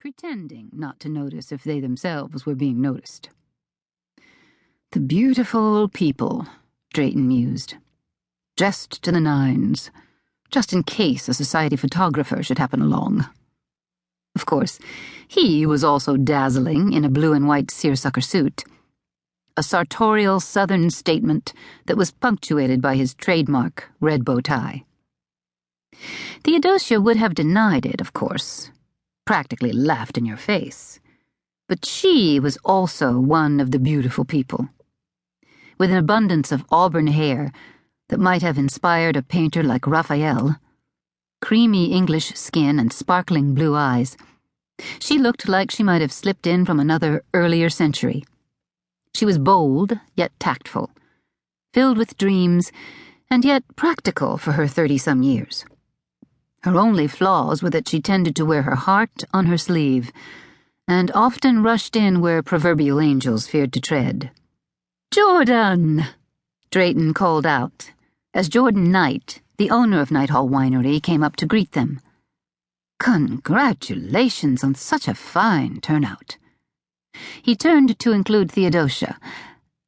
pretending not to notice if they themselves were being noticed. The beautiful people, Drayton mused. Dressed to the nines, just in case a society photographer should happen along. Of course, he was also dazzling in a blue and white seersucker suit, a sartorial southern statement that was punctuated by his trademark red bow tie. Theodosia would have denied it, of course, practically laughed in your face, but she was also one of the beautiful people, with an abundance of auburn hair that might have inspired a painter like Raphael, creamy English skin and sparkling blue eyes. She looked like she might have slipped in from another earlier century. She was bold, yet tactful, filled with dreams, and yet practical for her 30-some years. Her only flaws were that she tended to wear her heart on her sleeve, and often rushed in where proverbial angels feared to tread. "Jordan!" Drayton called out, as Jordan Knight, the owner of Knighthall Winery, came up to greet them. "Congratulations on such a fine turnout." He turned to include Theodosia.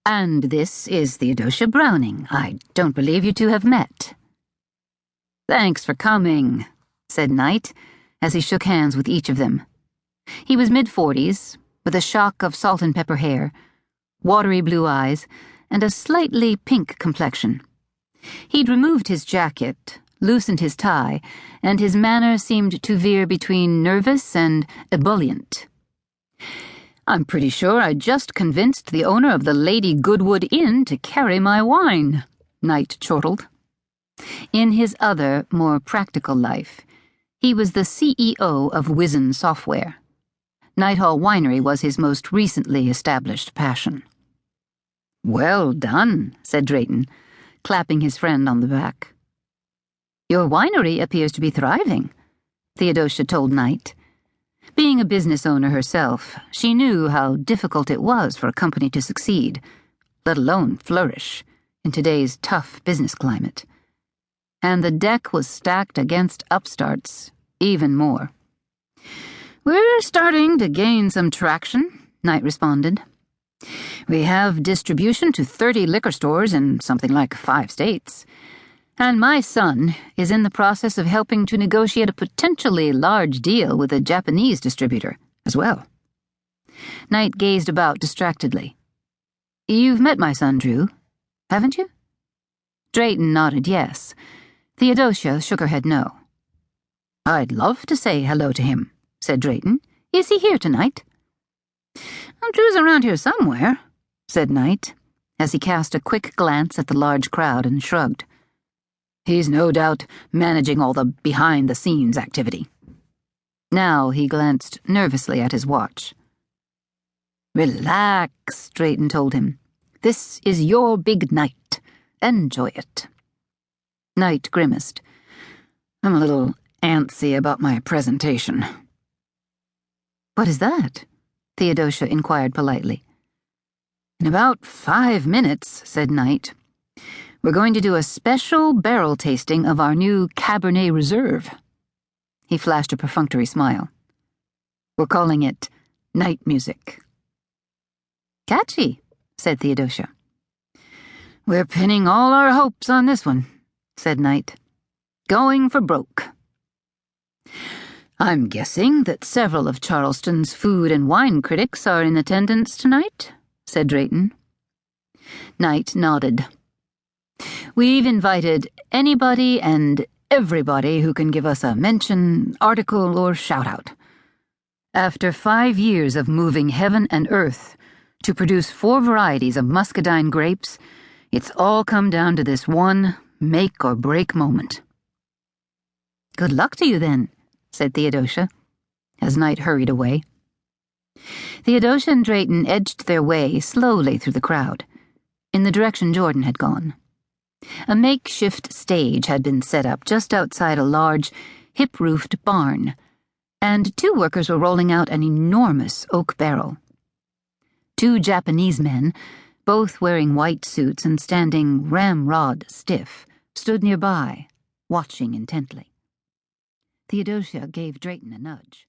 "And this is Theodosia Browning. I don't believe you two have met." "Thanks for coming," said Knight, as he shook hands with each of them. He was mid-40s, with a shock of salt and pepper hair, watery blue eyes, and a slightly pink complexion. He'd removed his jacket, loosened his tie, and his manner seemed to veer between nervous and ebullient. "I'm pretty sure I just convinced the owner of the Lady Goodwood Inn to carry my wine," Knight chortled. In his other, more practical life, he was the CEO of Wizen Software. Knighthall Winery was his most recently established passion. "Well done," said Drayton, clapping his friend on the back. "Your winery appears to be thriving," Theodosia told Knight. Being a business owner herself, she knew how difficult it was for a company to succeed, let alone flourish, in today's tough business climate. And the deck was stacked against upstarts even more. "We're starting to gain some traction," Knight responded. "We have distribution to 30 liquor stores in something like 5 states. And my son is in the process of helping to negotiate a potentially large deal with a Japanese distributor as well." Knight gazed about distractedly. "You've met my son, Drew, haven't you?" Drayton nodded yes. Theodosia shook her head no. "I'd love to say hello to him," said Drayton. "Is he here tonight?" "Drew's around here somewhere," said Knight, as he cast a quick glance at the large crowd and shrugged. "He's no doubt managing all the behind-the-scenes activity." Now he glanced nervously at his watch. "Relax," Drayton told him. "This is your big night. Enjoy it." Knight grimaced. "I'm a little antsy about my presentation." "What is that?" Theodosia inquired politely. "In about 5 minutes," said Knight, "we're going to do a special barrel tasting of our new Cabernet Reserve." He flashed a perfunctory smile. "We're calling it Night Music." "Catchy," said Theodosia. "We're pinning all our hopes on this one," said Knight. "Going for broke." "I'm guessing that several of Charleston's food and wine critics are in attendance tonight," said Drayton. Knight nodded. "We've invited anybody and everybody who can give us a mention, article, or shout-out. After 5 years of moving heaven and earth to produce 4 varieties of muscadine grapes, it's all come down to this one make-or-break moment." "Good luck to you, then," said Theodosia, as Knight hurried away. Theodosia and Drayton edged their way slowly through the crowd, in the direction Jordan had gone. A makeshift stage had been set up just outside a large, hip-roofed barn, and 2 workers were rolling out an enormous oak barrel. 2 Japanese men, both wearing white suits and standing ramrod stiff, stood nearby, watching intently. Theodosia gave Drayton a nudge.